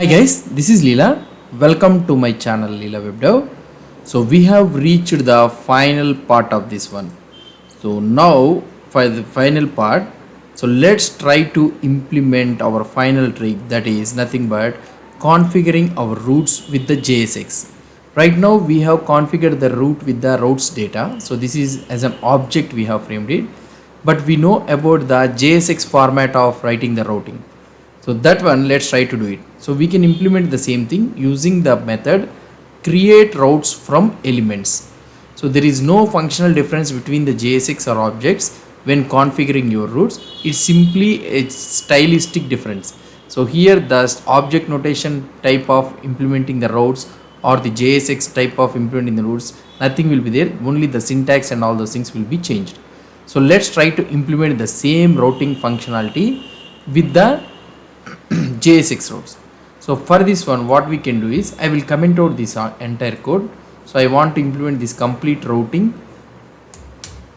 Hi guys, this is Leela. Welcome to my channel Leela WebDev. So we have reached the final part of this one. So now for the final part, so let's try to implement our final trick, that is nothing but configuring our routes with the JSX. Right now we have configured the route with the routes data. So this is as an object we have framed it, but we know about the JSX format of writing the routing. So that one, let's try to do it. So we can implement the same thing using the method create routes from elements. So there is no functional difference between the JSX or objects when configuring your routes. It's simply a stylistic difference. So here the object notation type of implementing the routes or the JSX type of implementing the routes, nothing will be there. Only the syntax and all those things will be changed. So let's try to implement the same routing functionality with the JSX routes. So for this one, what we can do is I will comment out this entire code. So I want to implement this complete routing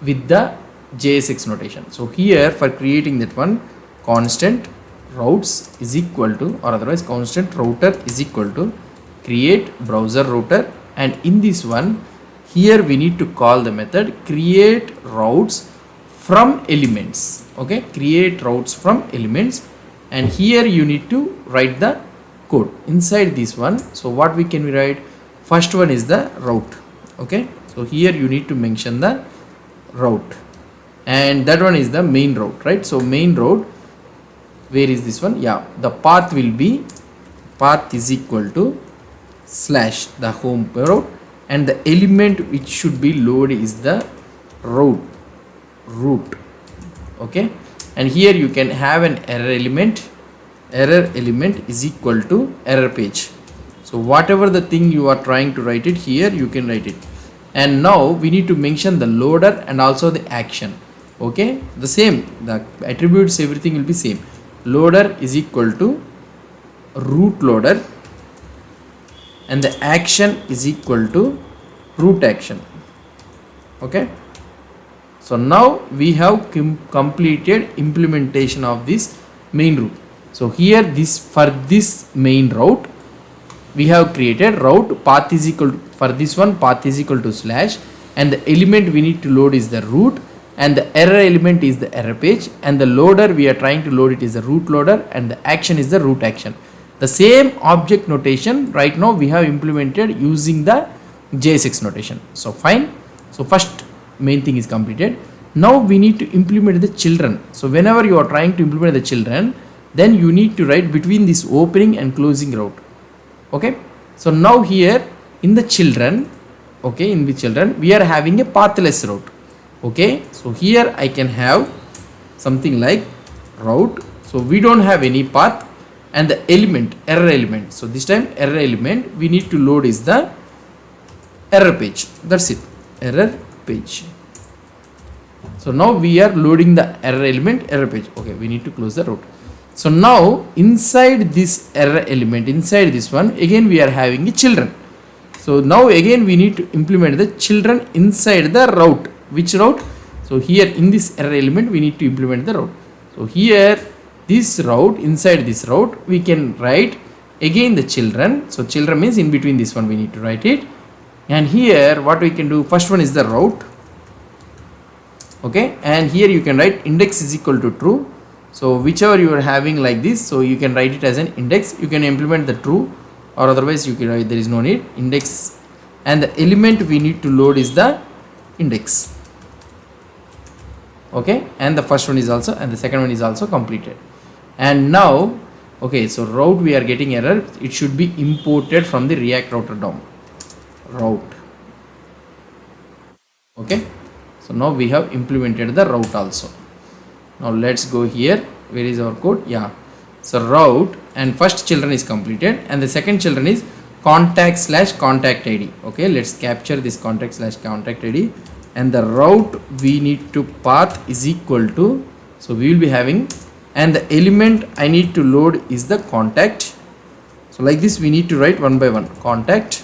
with the JSX notation. So here for creating that one, constant routes is equal to, or otherwise constant router is equal to create browser router, and in this one here we need to call the method create routes from elements. Okay, create routes from elements, and here you need to write the code inside this one. So what we can write, first one is the route. Okay, so here you need to mention the route, and that one is the main route, right? So main route, where is this one? Yeah, the path will be path is equal to slash the home route, and the element which should be loaded is the route. Okay, and here you can have an error element is equal to error page. So whatever the thing you are trying to write it, here you can write it. And now we need to mention the loader and also the action. Okay, the same, the attributes, everything will be same. Loader is equal to root loader, and the action is equal to root action. Okay, so now we have completed implementation of this main route. So here for this main route we have created route path is equal to, for this one path is equal to slash, and the element we need to load is the root, and the error element is the error page, and the loader we are trying to load it is the root loader, and the action is the root action. The same object notation right now we have implemented using the JSX notation. So fine. So first main thing is completed. Now we need to implement the children. So whenever you are trying to implement the children, then you need to write between this opening and closing route. Okay, so now here in the children, okay, in the children we are having a pathless route. Okay, so here I can have something like route. So we don't have any path, and the element error element, so this time error element we need to load is the error page. That's it, error page. So now we are loading the error element error page. Okay, we need to close the route. So now inside this error element, inside this one again we are having a children. So now again we need to implement the children inside the route. Which route? So here in this error element we need to implement the route. So here this route, inside this route we can write again the children. So children means in between this one we need to write it, and here what we can do, first one is the route. Okay, and here you can write index is equal to true. So whichever you are having like this, so you can write it as an index. You can implement the true, or otherwise you can write there is no need index, and the element we need to load is the index. Okay, and the first one is also, and the second one is also completed. And now okay, so route we are getting error, it should be imported from the React router DOM route. Okay, so now we have implemented the route also. Now let's go here, where is our code? Yeah, so route, and first children is completed, and the second children is contact/contact ID. Okay, let's capture this contact/contact ID, and the route we need to path is equal to, so we will be having, and the element I need to load is the contact. So like this we need to write one by one, contact,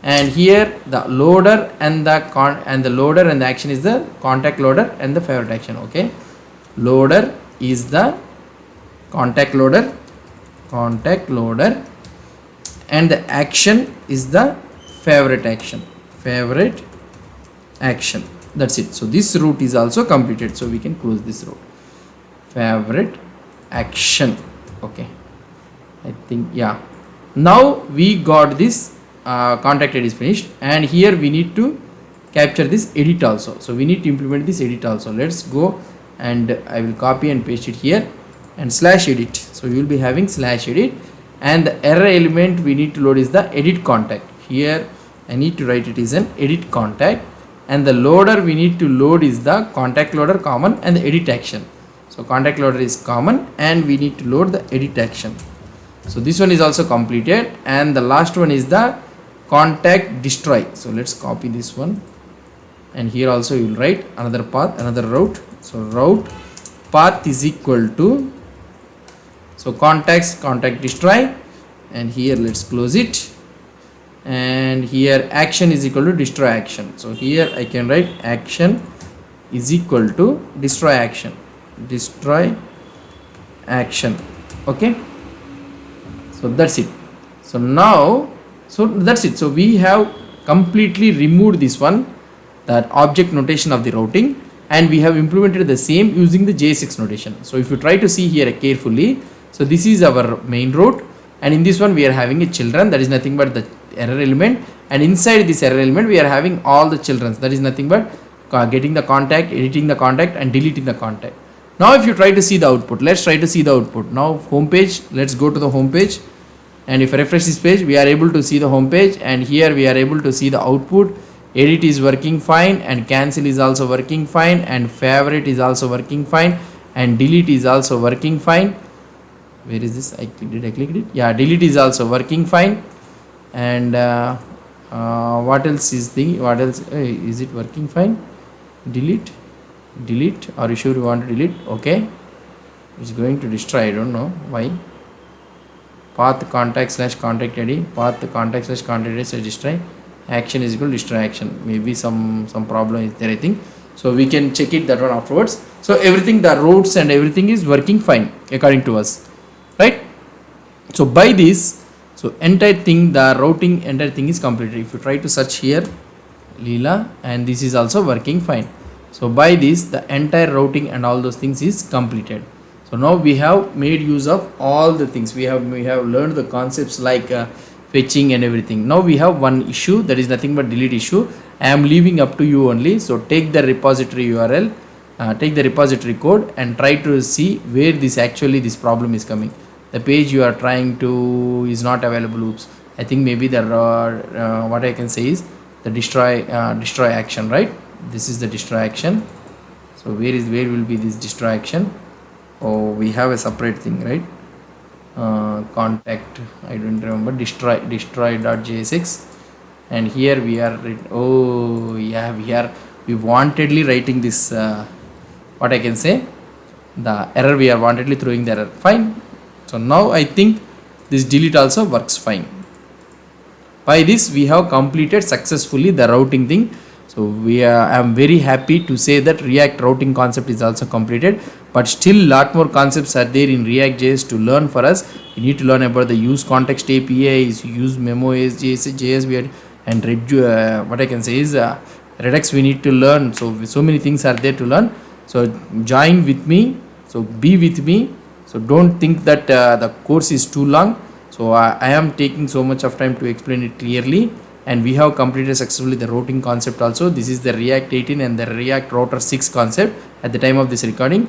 and here the loader and the loader and the action is the contact loader and the favorite action. Okay, loader is the contact loader, contact loader, and the action is the favorite action. That's it. So this route is also completed, so we can close this route. Favorite action. Okay, I think, yeah, now we got this contact ID is finished, and here we need to capture this edit also. So we need to implement this edit also. Let's go, and I will copy and paste it here, and /edit. So you will be having /edit, and the error element we need to load is the edit contact. Here I need to write it is an edit contact, and the loader we need to load is the contact loader common and the edit action. So contact loader is common, and we need to load the edit action. So this one is also completed, and the last one is the contact destroy. So let's copy this one, and here also you will write another path, another route. So route path is equal to, so contact destroy, and here let's close it, and here action is equal to destroy action. So here I can write action is equal to destroy action. Okay, so that's it. So now, so that's it. So we have completely removed this one, that object notation of the routing, and we have implemented the same using the JSX notation. So if you try to see here carefully, so this is our main route, and in this one we are having a children, that is nothing but the error element, and inside this error element we are having all the children, that is nothing but getting the contact, editing the contact, and deleting the contact. Now if you try to see the output, let's try to see the output. Now home page, let's go to the home page, and if I refresh this page, we are able to see the home page, and here we are able to see the output. Edit is working fine, and cancel is also working fine, and favorite is also working fine, and delete is also working fine. Where is this? Did I click it? Yeah, delete is also working fine, and what else is the, what else is it working fine? Delete. Are you sure you want to delete? Okay, it's going to destroy, I don't know why. Path contact /contact ID, path contact /contact ID / destroy action is equal to destroy action. Maybe some problem is there, I think. So we can check it, that one afterwards. So everything, the routes and everything is working fine according to us, right? So by this, so entire thing, the routing entire thing is completed. If you try to search here Leela, and this is also working fine. So by this, the entire routing and all those things is completed. So now we have made use of all the things. We have learned the concepts like fetching and everything. Now we have one issue, that is nothing but delete issue. I am leaving up to you only. So take the repository URL, take the repository code, and try to see where this problem is coming. The page you are trying to is not available. Oops, I think maybe the what I can say is the destroy action, right? This is the destroy action. So where will be this destroy action? Oh, we have a separate thing, right? Contact, I don't remember, destroy.jsx, and here we are, oh yeah, we wantedly writing this, what I can say, the error, we are wantedly throwing the error. Fine. So now I think this delete also works fine. By this we have completed successfully the routing thing. So I am very happy to say that React routing concept is also completed, but still lot more concepts are there in React.js to learn for us. We need to learn about the use context APIs, use memo JS, and what I can say is Redux we need to learn. So many things are there to learn. So join with me. So be with me. So don't think that the course is too long. So I am taking so much of time to explain it clearly. And we have completed successfully the routing concept also. This is the React18 and the React Router 6 concept at the time of this recording.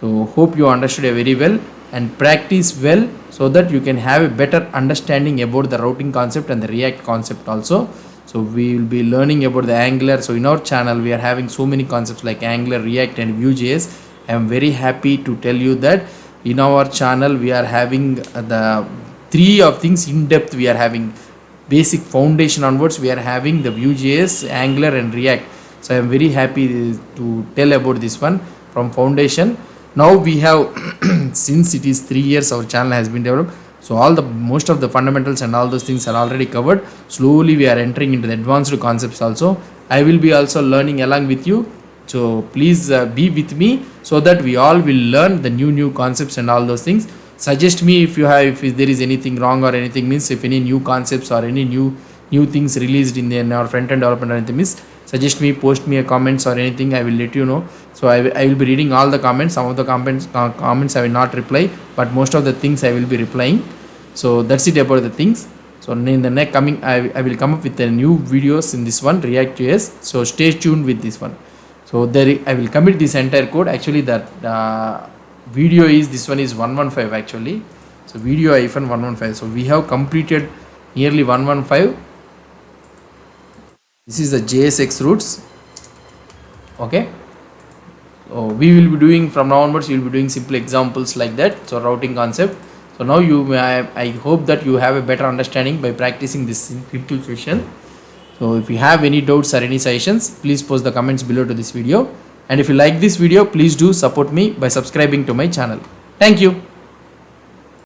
So hope you understood it very well and practice well, so that you can have a better understanding about the routing concept and the React concept also. So we will be learning about the Angular. So in our channel we are having so many concepts like Angular, React, and Vue.js. I am very happy to tell you that in our channel we are having the three of things in depth. We are having basic foundation onwards, we are having the Vue.js, Angular, and React. So I am very happy to tell about this one from foundation. Now we have since it is 3 years our channel has been developed, so most of the fundamentals and all those things are already covered. Slowly we are entering into the advanced concepts also. I will be also learning along with you, so please be with me, so that we all will learn the new concepts and all those things. suggest me if you have, if there is anything wrong or anything, means if any new concepts or any new things released in our front end development or anything, means suggest me, post me a comments or anything, I will let you know. So I will be reading all the comments. Some of the comments I will not reply, but most of the things I will be replying. So that's it about the things. So in the next coming, I will come up with the new videos in this one, React.js. So stay tuned with this one. So there I will commit this entire code. Actually that video is, this one is 115 actually. So video -115. So we have completed nearly 115. This is the JSX roots. Okay. So we will be doing from now onwards, we will be doing simple examples like that. So routing concept. So now I hope that you have a better understanding by practicing this simple session. So if you have any doubts or any suggestions, please post the comments below to this video. And if you like this video, please do support me by subscribing to my channel. Thank you.